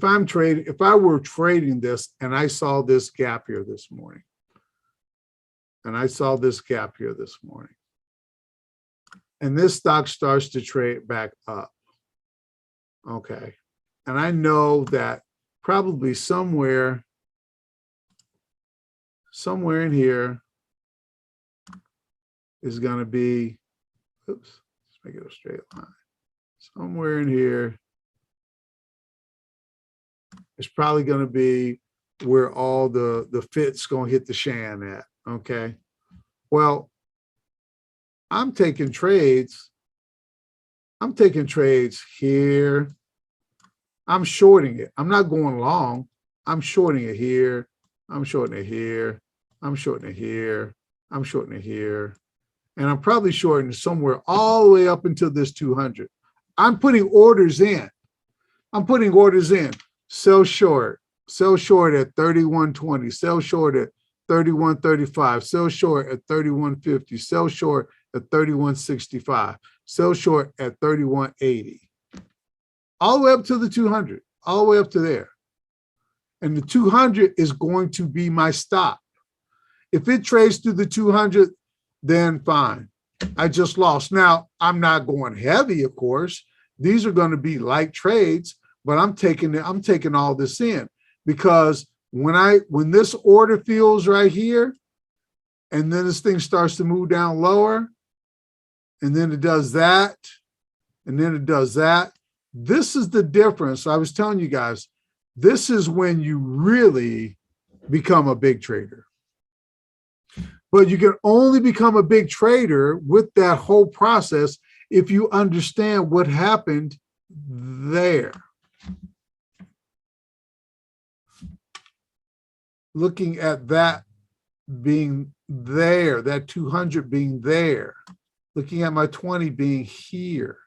if I were trading this and I saw this gap here this morning, and this stock starts to trade back up, okay, and I know that probably somewhere in here is going to be, oops, let's make it a straight line. Somewhere in here is probably going to be where all the fit's going to hit the shan at, okay? Well, I'm taking trades here. I'm shorting it. I'm not going long. I'm shorting it here. I'm shorting it here. I'm shorting it here. I'm shorting it here. And I'm probably shorting somewhere all the way up until this 200. I'm putting orders in. Sell short at 31.20. Sell short at 31.35. Sell short at 31.50. Sell short at 31.65. Sell short at 31.80. All the way up to the 200. All the way up to there. And the 200 is going to be my stop. If it trades through the 200, then fine. I just lost. Now, I'm not going heavy, of course. These are going to be light trades, but I'm taking all this in, because when this order fills right here, and then this thing starts to move down lower, and then it does that, and then it does that. This is the difference. I was telling you guys, this is when you really become a big trader. But you can only become a big trader with that whole process if you understand what happened there. Looking at that being there, that 200 being there, looking at my 20 being here.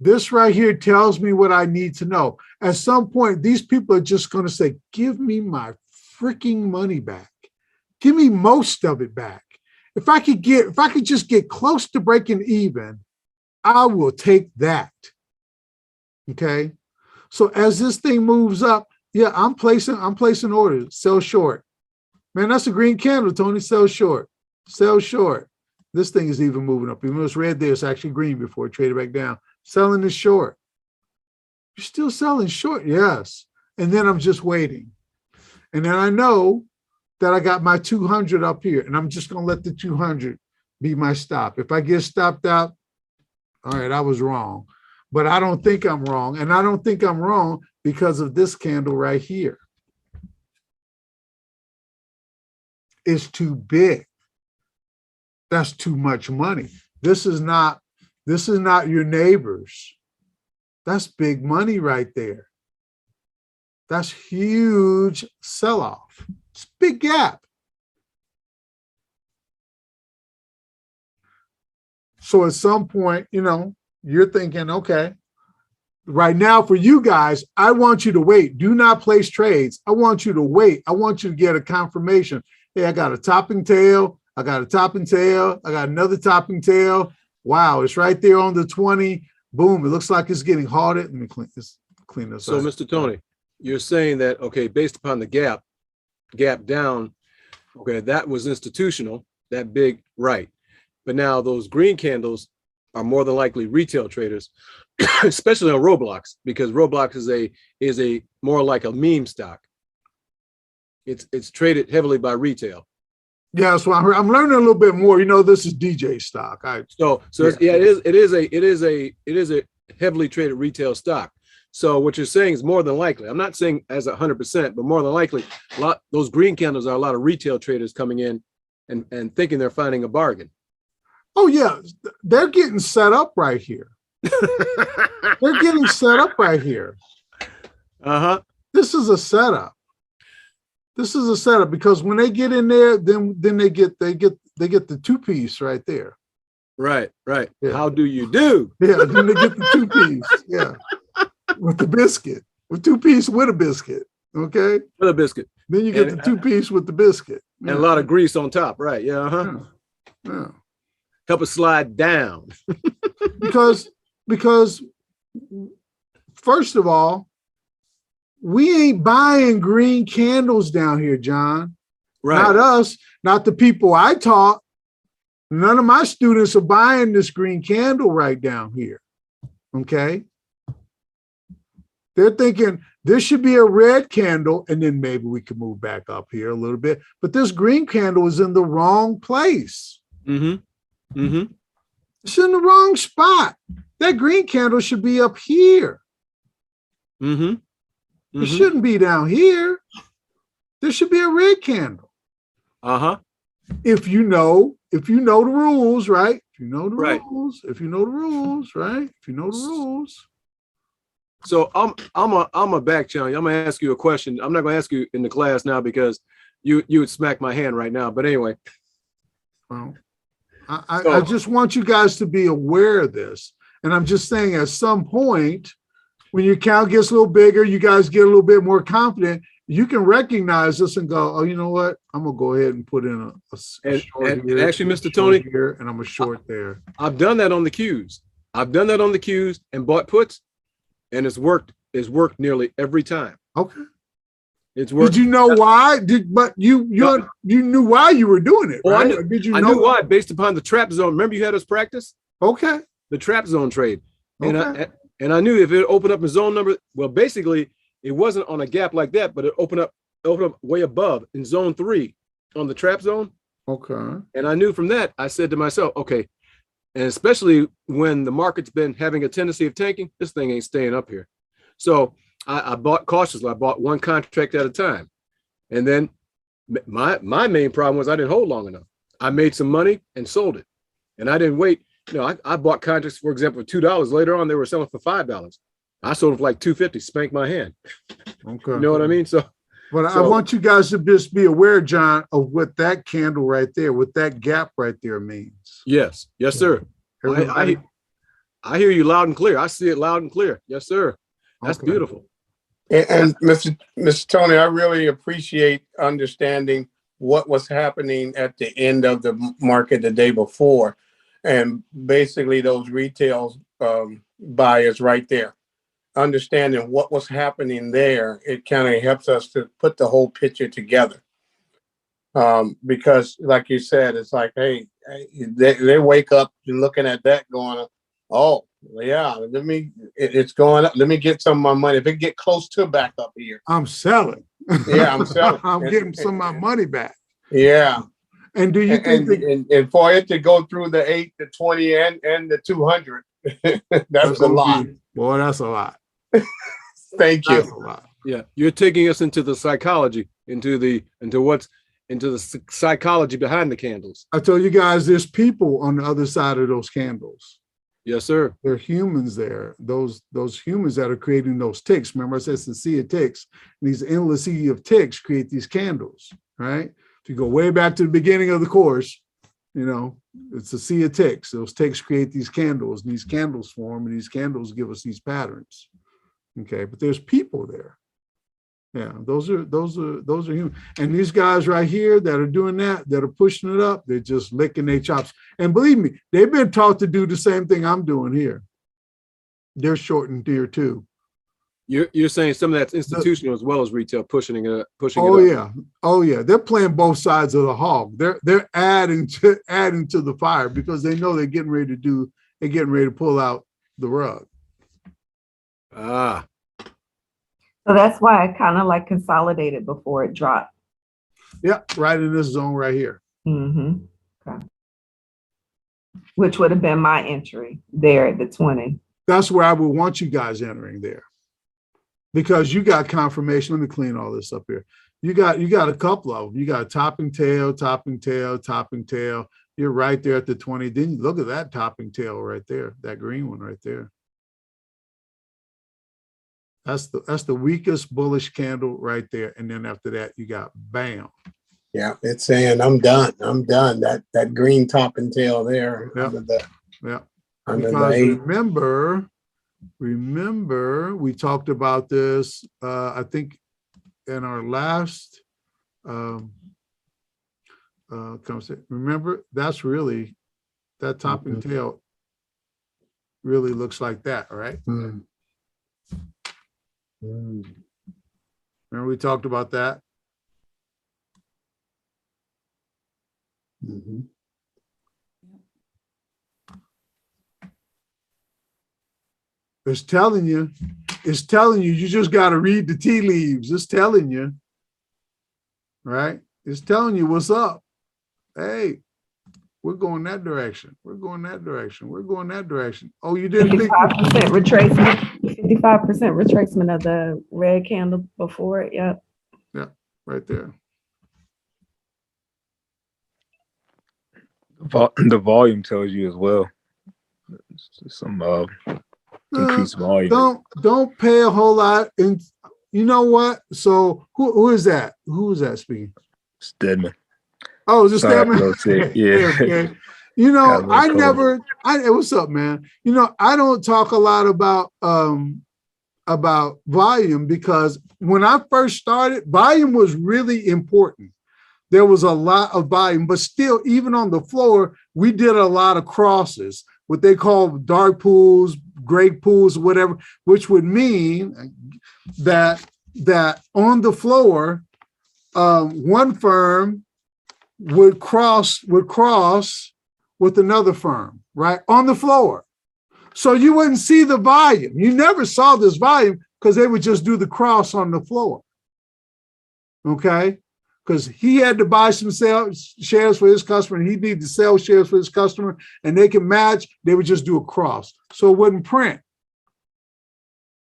This right here tells me what I need to know. At some point, these people are just going to say, give me my freaking money back. Give me most of it back. If I could just get close to breaking even, I will take that. Okay. So as this thing moves up, yeah, I'm placing orders. Sell short. Man, that's a green candle, Tony. Sell short. Sell short. This thing is even moving up. Even though it's red there, it's actually green before it traded back down. Selling is short. You're still selling short? Yes. And then I'm just waiting. And then I know that I got my 200 up here, and I'm just going to let the 200 be my stop. If I get stopped out, all right, I was wrong. But I don't think I'm wrong. And I don't think I'm wrong because of this candle right here. It's too big. That's too much money. This is not your neighbors. That's big money right there. That's huge sell-off. It's a big gap. So at some point, you're thinking, okay, right now for you guys, I want you to wait. Do not place trades. I want you to wait. I want you to get a confirmation. Hey, I got a topping tail. I got a topping tail. I got another topping tail. Wow, it's right there on the 20. Boom, it looks like it's getting halted. Let me clean this so, up. Mr. Tony, you're saying that, okay, based upon the gap down, okay, that was institutional, that big, right. But now those green candles are more than likely retail traders, especially on Roblox, because Roblox is a more like a meme stock. It's traded heavily by retail. Yeah, so I'm learning a little bit more. This is DJ stock. It is a heavily traded retail stock. So what you're saying is more than likely. I'm not saying as 100%, but more than likely, those green candles are a lot of retail traders coming in and thinking they're finding a bargain. Oh yeah, they're getting set up right here. They're getting set up right here. Uh-huh. This is a setup. This is a setup because when they get in there, then they get the two-piece right there. Right. Yeah. How do you do? Yeah, then they get the two-piece. Yeah, with the biscuit, with two-piece with a biscuit. Okay, with a biscuit. Then you get the two-piece with the biscuit and a lot of grease on top. Right. Yeah. Uh-huh. Yeah. Help it slide down. because first of all, we ain't buying green candles down here, John. Not Right. us, not the people I taught. None of my students are buying this green candle right down here. Okay. They're thinking this should be a red candle, and then maybe we can move back up here a little bit. But this green candle is in the wrong place. Mm-hmm. Mm-hmm. It's in the wrong spot. That green candle should be up here. Mm-hmm. It shouldn't be down here. There should be a red candle. Uh-huh. If you know the rules, right? If you know the Right. rules, if you know the rules, right? If you know the rules. So I'm a back channel you. I'm gonna ask you a question. I'm not gonna ask you in the class now because you would smack my hand right now. But anyway, Well, I just want you guys to be aware of this. And I'm just saying at some point, when your account gets a little bigger, you guys get a little bit more confident, you can recognize this and go, oh, you know what? I'm gonna go ahead and put in a short and here, actually, Mr. short Tony, here, and I'm a short there. I've done that on the Qs. I've done that on the Qs and bought puts, and it's worked. It's worked nearly every time. Okay. It's worked. Did you know why? But you knew why you were doing it, Oh, right? I knew, Or did you I know knew why based upon the trap zone. Remember you had us practice Okay. the trap zone trade, and Okay. and I knew if it opened up in zone number, well, basically it wasn't on a gap like that, but it opened up way above in zone 3 on the trap zone. Okay. And I knew from that, I said to myself, okay, and especially when the market's been having a tendency of tanking, this thing ain't staying up here. So I bought cautiously. I bought one contract at a time. And then my main problem was I didn't hold long enough. I made some money and sold it. And I didn't wait. You know, I bought contracts, for example, for $2. Later on, they were selling for $5. I sold them for like $2.50, spanked my hand. Okay. You know what I mean? So But I want you guys to just be aware, John, of what that candle right there, what that gap right there means. yes, sir. Everybody- I hear you loud and clear. I see it loud and clear. Yes, sir. That's Okay. beautiful. And Mr. Tony, I really appreciate understanding what was happening at the end of the market the day before, and basically those retail buyers right there. Understanding what was happening there, it kind of helps us to put the whole picture together. Because, like you said, it's like, hey, they wake up and looking at that, going, "Oh, yeah, it's going up. Let me get some of my money. If it get close to back up here, I'm selling. Yeah, I'm selling. I'm getting some of my money back. yeah." And do you think And for it to go through the 8, the 20, and the 200, that's a lot. Boy, that's a lot. Thank That's you. a lot. Yeah, you're taking us into the psychology, into the psychology behind the candles. I tell you guys, there's people on the other side of those candles. Yes, sir. There are humans there. Those humans that are creating those ticks. Remember, I said it's a sea of ticks. And these endless sea of ticks create these candles, right? If you go way back to the beginning of the course, you know, it's a sea of ticks. Those ticks create these candles, and these candles form, and these candles give us these patterns. Okay, but there's people there. Yeah, those are human. And these guys right here that are doing that are pushing it up, they're just licking their chops. And believe me, they've been taught to do the same thing I'm doing here. They're shorting here too. You're saying some of that's institutional as well as retail pushing it up. Oh yeah. They're playing both sides of the hog. They're adding to the fire because they know they're getting ready to pull out the rug. Ah, So that's why I kind of like consolidated before it dropped. Yeah, right in this zone right here. Okay. Which would have been my entry there at the 20. That's where I would want you guys entering there. Because you got confirmation. Let me clean all this up here. You got a couple of them. You got topping tail, topping tail, topping tail. You're right there at the 20. Then you look at that topping tail right there, that green one right there. That's the weakest bullish candle right there. And then after that, you got bam. Yeah, it's saying I'm done. I'm done. That green top and tail there. Yeah. Under the, Yeah. under Because the 8. remember, we talked about this, I think in our last conversation. Remember, that's really that top and tail. really looks like that, right? Remember we talked about that? It's telling you, you just got to read the tea leaves. It's telling you, right? It's telling you what's up. Hey, we're going that direction. We're going that direction. We're going that direction. Oh, you didn't think 55% retracement, 55% retracement of the red candle before it. Yep. right there. The volume tells you as well. Some increased volume. Don't pay a whole lot. And you know what? So who is that? Who is that speaking? Stedman. Oh, is it Sorry, Stedman? I was sick. Yeah. Okay. You know, Got a little cold. what's up, man? You know, I don't talk a lot about volume because when I first started, volume was really important. There was a lot of volume, but still, even on the floor, we did a lot of crosses, what they call dark pools, gray pools, whatever, which would mean that on the floor, one firm would cross with another firm, right? On the floor. So you wouldn't see the volume. You never saw this volume because they would just do the cross on the floor. Okay? Because he had to buy some shares for his customer and he needed to sell shares for his customer and they can match, they would just do a cross. So it wouldn't print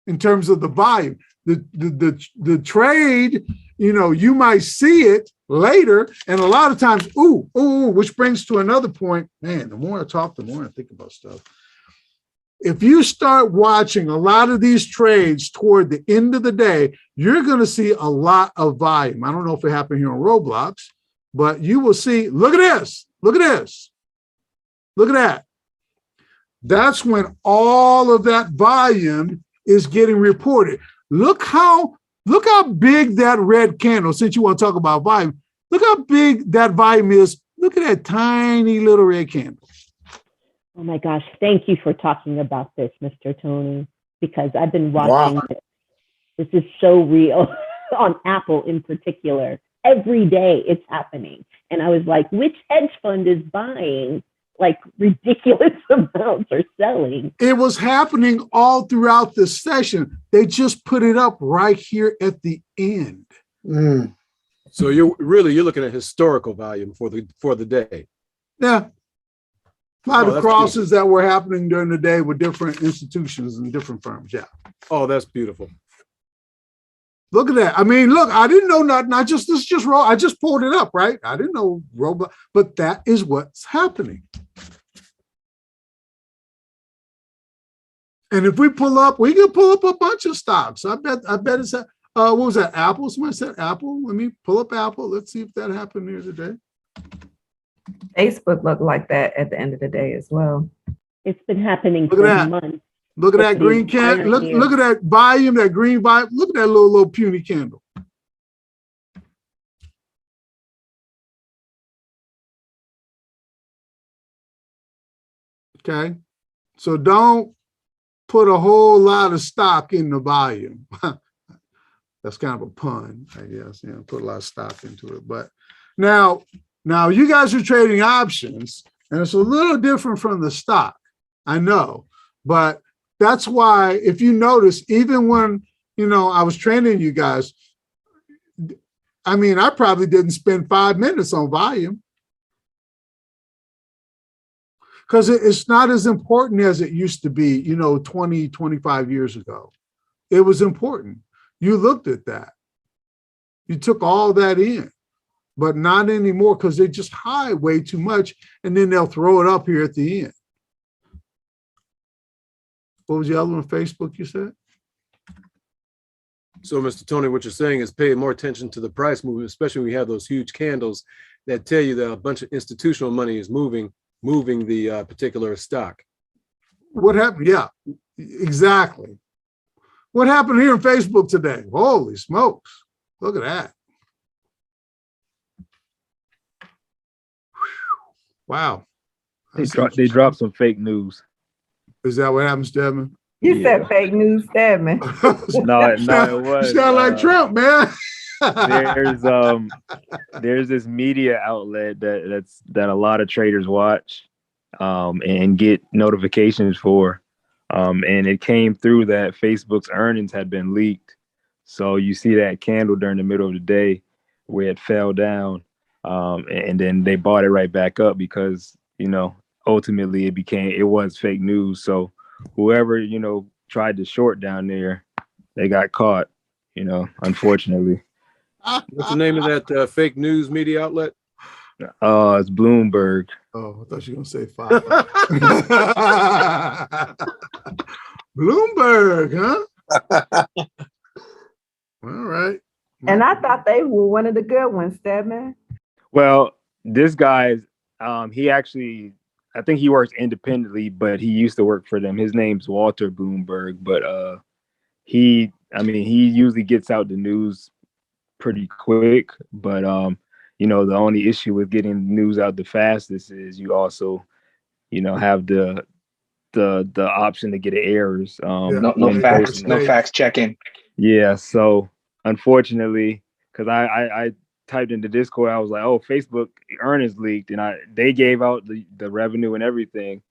in terms of the volume. The trade, you know, you might see it later, and a lot of times, which brings to another point. Man, the more I talk, the more I think about stuff. If you start watching a lot of these trades toward the end of the day, you're going to see a lot of volume. I don't know if it happened here on Roblox, but you will see, look at this, look at this, look at that. That's when all of that volume is getting reported. Look how big that red candle, since you want to talk about volume, look how big that volume is. Look at that tiny little red candle. Oh my gosh, thank you for talking about this, Mr. Tony, because I've been watching this. This is so real on Apple in particular. Every day it's happening. And I was like, which hedge fund is buying like ridiculous amounts or selling? It was happening all throughout the session. They just put it up right here at the end. So you're looking at historical volume for the day. Yeah. A lot of that's crosses that were happening during the day with different institutions and different firms. Yeah. Oh, that's beautiful. Look at that. I mean, look, I didn't know not just this just roll. I just pulled it up, right? I didn't know Roblox, but that is what's happening. And if we pull up, we can pull up a bunch of stocks. I bet it's what was that? Apple? Somebody said Apple. Let me pull up Apple. Let's see if that happened here today. Facebook looked like that at the end of the day as well. It's been happening Look for at that. months. Look at that green candle. Look at that volume, that green volume. Look at that little puny candle. Okay. So don't put a whole lot of stock in the volume. That's kind of a pun, I guess. You know, put a lot of stock into it. But now you guys are trading options, and it's a little different from the stock. I know, but that's why, if you notice, even when, you know, I was training you guys, I mean, I probably didn't spend 5 minutes on volume because it's not as important as it used to be, you know, 20, 25 years ago. It was important. You looked at that. You took all that in, but not anymore because they just hide way too much, and then they'll throw it up here at the end. What was the other one? Facebook, you said? So, Mr. Tony, what you're saying is pay more attention to the price movement, especially when we have those huge candles that tell you that a bunch of institutional money is moving the particular stock. What happened? Yeah, exactly. What happened here on Facebook today? Holy smokes. Look at that. Wow. They dropped some fake news. Is that what happens, Devin? You Yeah. said fake news, Stedman. No, it was. You sound like Trump, man. There's this media outlet that a lot of traders watch and get notifications for. And it came through that Facebook's earnings had been leaked. So you see that candle during the middle of the day where it fell down. And then they bought it right back up because, ultimately it was fake news. So whoever, tried to short down there, they got caught, unfortunately. What's the name of that fake news media outlet? It's Bloomberg. Oh, I thought you were gonna say 5. Bloomberg, huh? All right. And I thought they were one of the good ones, Stedman. Well, this guy, he actually, I think he works independently, but he used to work for them. His name's Walter Bloomberg, but he usually gets out the news pretty quick. But the only issue with getting news out the fastest is you also, have the option to get errors. No facts checking. Yeah, so unfortunately, because I typed into Discord, I was like, oh, Facebook earnings leaked, and they gave out the revenue and everything,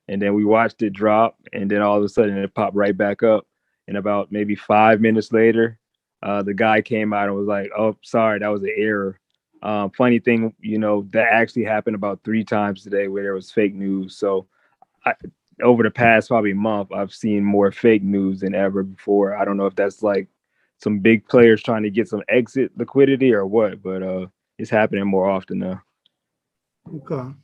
and then we watched it drop, and then all of a sudden it popped right back up, and about maybe 5 minutes later, the guy came out and was like, oh, sorry, that was an error. Funny thing, that actually happened about 3 times today where there was fake news. So over the past probably month, I've seen more fake news than ever before. I don't know if that's like some big players trying to get some exit liquidity or what, but it's happening more often now. Okay.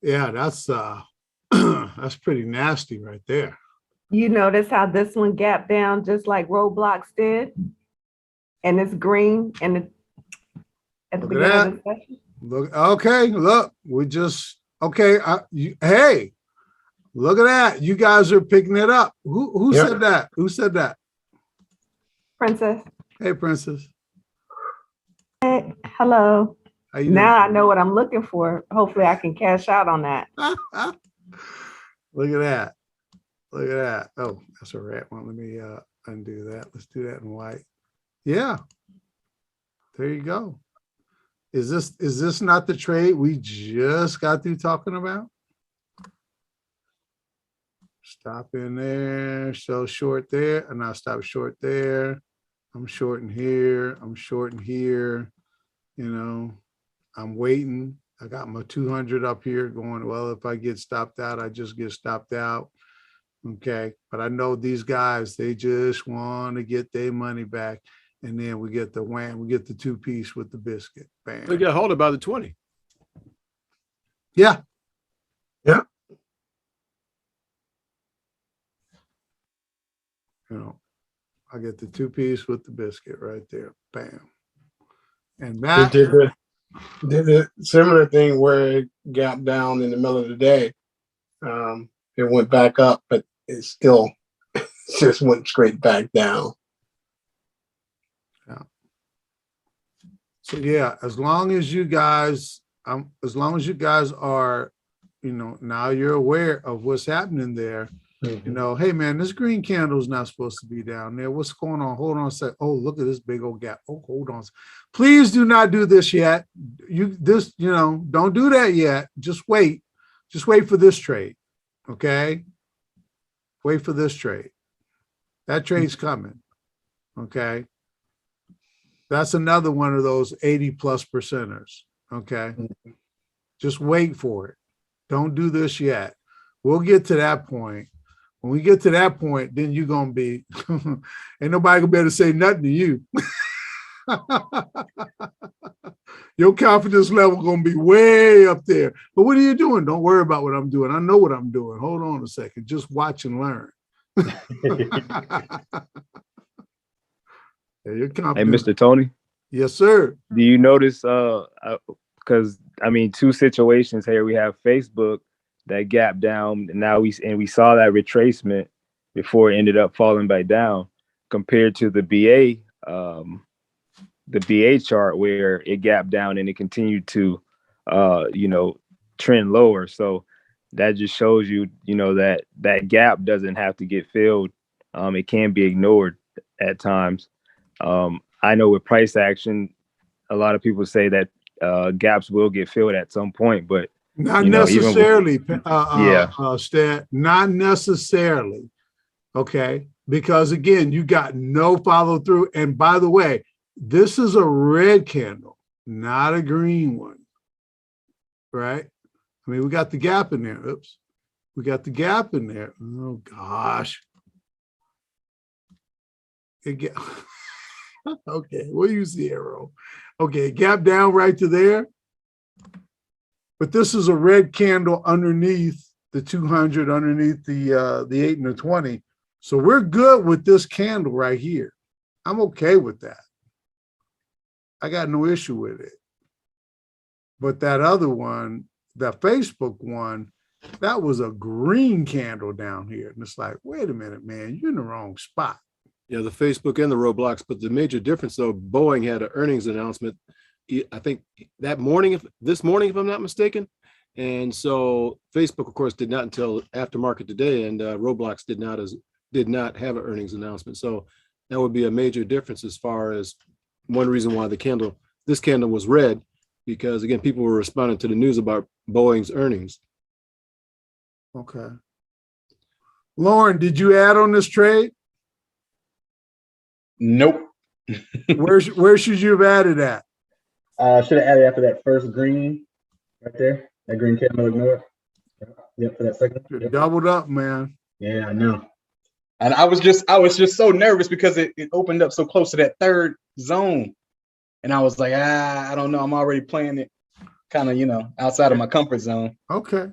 Yeah, that's that's pretty nasty right there. You notice how this one gapped down just like Roblox did? And it's green and at the Look at beginning of the session. Look, okay, look, we just okay. Hey, look at that. You guys are picking it up. Who Yep. said that? Who said that? Princess, Hey, Princess. hello. How you Now I know what I'm looking for. Hopefully I can cash out on that. doing? Look at that. Look at that. Oh, that's a rat one. Let me undo that. Let's do that in white. Yeah. There you go. Is this not the trade we just got through talking about? Stop in there, sell short there, and I'll stop short there. I'm shorting here, I'm shorting here, I'm waiting. I got my 200 up here going, well, if I get stopped out, I just get stopped out. Okay, but I know these guys, they just want to get their money back. And then we get the wham, we get the 2-piece with the biscuit. Bam. They got hold by the 20. Yeah. Yeah. I get the 2-piece with the biscuit right there. Bam. And It Matt, did the similar thing where it gapped down in the middle of the day. It went back up, but it still just went straight back down. so yeah, as long as you guys are, now you're aware of what's happening there. Hey man, this green candle is not supposed to be down there. What's going on? Hold on a sec. Oh, look at this big old gap. Oh, hold on. Please do not do this yet. Don't do that yet. Just wait. Just wait for this trade. Okay. Wait for this trade. That trade's coming. Okay. That's another one of those 80+ percenters. Okay. Just wait for it. Don't do this yet. We'll get to that point. When we get to that point, then you're going to be, ain't nobody gonna be able to say nothing to you. Your confidence level going to be way up there. But what are you doing? Don't worry about what I'm doing. I know what I'm doing. Hold on a second. Just watch and learn. You're confident. Hey, Mr. Tony, Yes, sir. do you notice, because 2 situations here, we have Facebook that gap down, and now we saw that retracement before it ended up falling back down, compared to the BA chart where it gapped down and it continued to trend lower. So that just shows you, that that gap doesn't have to get filled. It can be ignored at times. I know with price action, a lot of people say that gaps will get filled at some point, but Not even with- necessarily, Yeah. Stan, not necessarily. Okay. Because again, you got no follow through. And by the way, this is a red candle, not a green one. Right? I mean, we got the gap in there. Oops. We got the gap in there. Oh gosh. Okay, we'll use the arrow. Okay, gap down right to there. But this is a red candle underneath the 200, underneath the 8 and the 20. So we're good with this candle right here. I'm okay with that. I got no issue with it. But that other one, that Facebook one, that was a green candle down here. And it's like, wait a minute, man, you're in the wrong spot. Yeah, the Facebook and the Roblox, but the major difference though, Boeing had an earnings announcement, I think this morning, if I'm not mistaken. And so Facebook, of course, did not until after market today, and Roblox did not have an earnings announcement. So that would be a major difference as far as one reason why this candle was red, because again, people were responding to the news about Boeing's earnings. Okay. Lauren, did you add on this trade? Nope. Where should you have added at? Should have added after that first green right there. That green candle ignored. Yep, for that second. You Yep. doubled up, man. Yeah, I know. And I was just so nervous because it opened up so close to that third zone. And I was like, I don't know. I'm already playing it kind of, outside of my comfort zone. Okay.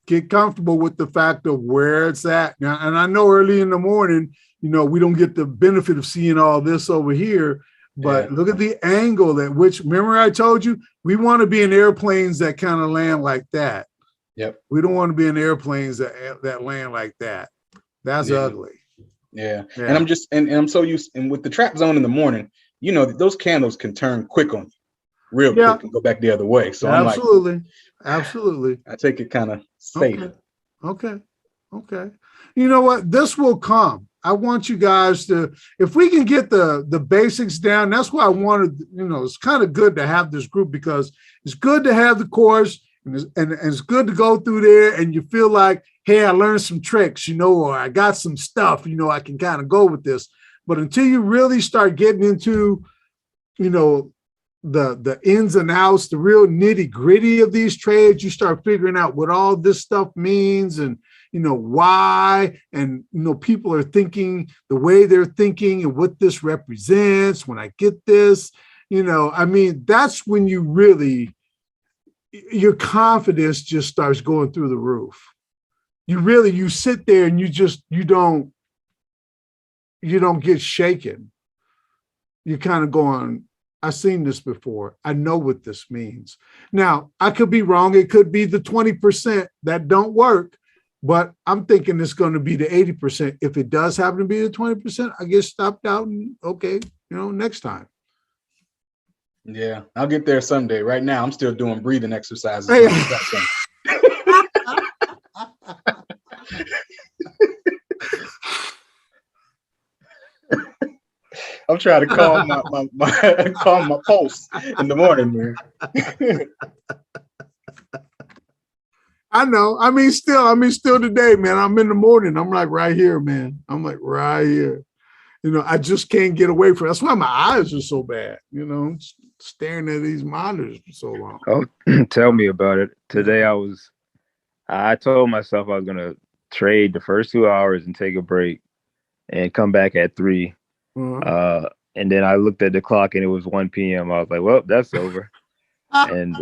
Get comfortable with the fact of where it's at. Now, and I know early in the morning, we don't get the benefit of seeing all this over here, but look at the angle remember I told you, we want to be in airplanes that kind of land like that. Yep. We don't want to be in airplanes that land like that. That's ugly. Yeah. And I'm just, and I'm so used, and with the trap zone in the morning, those candles can turn quick on you, real quick, and go back the other way. So absolutely. I take it kind of safe. Okay. You know what? This will come. I want you guys to, if we can get the basics down, that's why I wanted, it's kind of good to have this group, because it's good to have the course and it's good to go through there and you feel like, hey, I learned some tricks, or I got some stuff, I can kind of go with this. But until you really start getting into, the ins and outs, the real nitty gritty of these trades, you start figuring out what all this stuff means and, why, and, people are thinking the way they're thinking and what this represents. When I get this, that's when you really, your confidence just starts going through the roof. You sit there and you don't get shaken. You're kind of going, I've seen this before. I know what this means. Now, I could be wrong. It could be the 20% that don't work, but I'm thinking it's going to be the 80%. If it does happen to be the 20%, I get stopped out and okay, next time. Yeah, I'll get there someday. Right now, I'm still doing breathing exercises. I'm trying to calm my pulse in the morning, man. I know. Still today, man. I'm in the morning. I'm like right here, man. I'm like right here. I just can't get away from it. That's why my eyes are so bad, staring at these monitors for so long. Oh, tell me about it. Today I told myself I was going to trade the first 2 hours and take a break and come back at 3. And then I looked at the clock and it was 1 p.m. I was like, well, that's over. and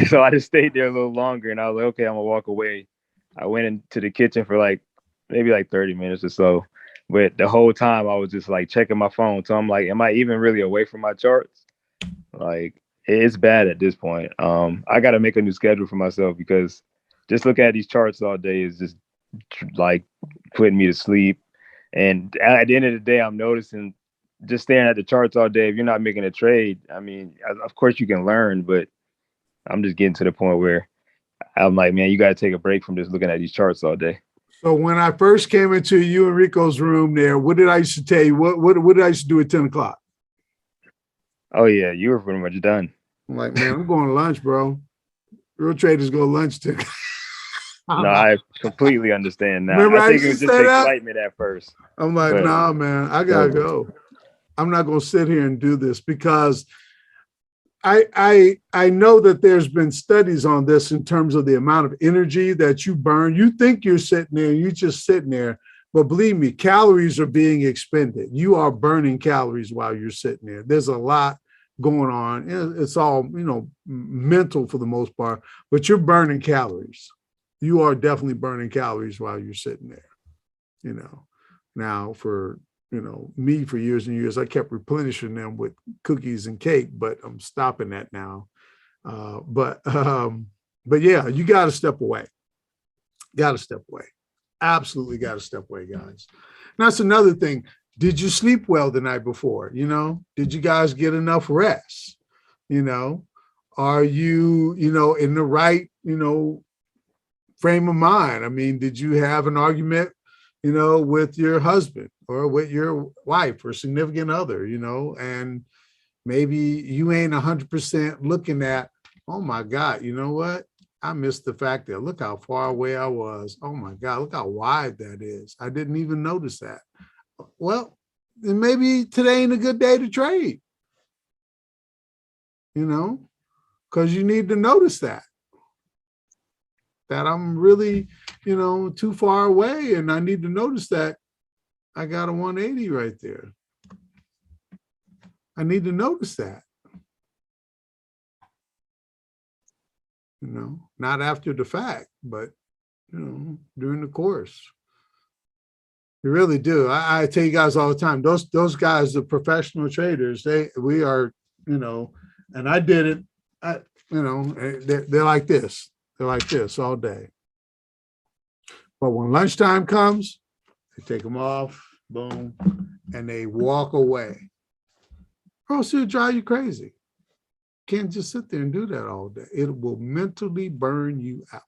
so I just stayed there a little longer and I was like, okay, I'm gonna walk away. I went into the kitchen for maybe 30 minutes or so. But the whole time I was just checking my phone. So I'm like, am I even really away from my charts? It's bad at this point. I got to make a new schedule for myself, because just looking at these charts all day is just putting me to sleep. And at the end of the day, I'm noticing, just staring at the charts all day, if you're not making a trade, I mean, of course you can learn, but I'm just getting to the point where I'm like, man, you got to take a break from just looking at these charts all day. So when I first came into you and Rico's room there, what did I used to tell you? What did I used to do at 10 o'clock? Oh yeah, you were pretty much done. I'm like, man, I'm going to lunch, bro. Real traders go to lunch too. No, I completely understand now. Remember I I think it used was to just say that? excitement at first. I'm like, But- nah, man, I gotta go. I'm not gonna sit here and do this because I know that there's been studies on this in terms of the amount of energy that you burn. You think you're sitting there, you're just sitting there, but believe me, calories are being expended. You are burning calories while you're sitting there. There's a lot going on. It's all, mental for the most part, but you're burning calories. You are definitely burning calories while you're sitting there, Now for, me for years and years, I kept replenishing them with cookies and cake, but I'm stopping that now. But yeah, you got to step away. Got to step away. Absolutely got to step away, guys. And that's another thing. Did you sleep well the night before? Did you guys get enough rest? Are you, in the right, frame of mind? I mean, did you have an argument, with your husband or with your wife or significant other, and maybe you ain't 100% looking at, oh my God, you know what? I missed the fact that look how far away I was. Oh my God, look how wide that is. I didn't even notice that. Well, then maybe today ain't a good day to trade, because you need to notice that I'm really, too far away, and I need to notice that I got a 180 right there. I need to notice that, not after the fact, but, during the course. You really do. I tell you guys all the time, those guys, the professional traders, we are, and I did it, they're like this. They're like this all day. But when lunchtime comes, they take them off, boom, and they walk away. Or else it'll drive you crazy. Can't just sit there and do that all day. It will mentally burn you out.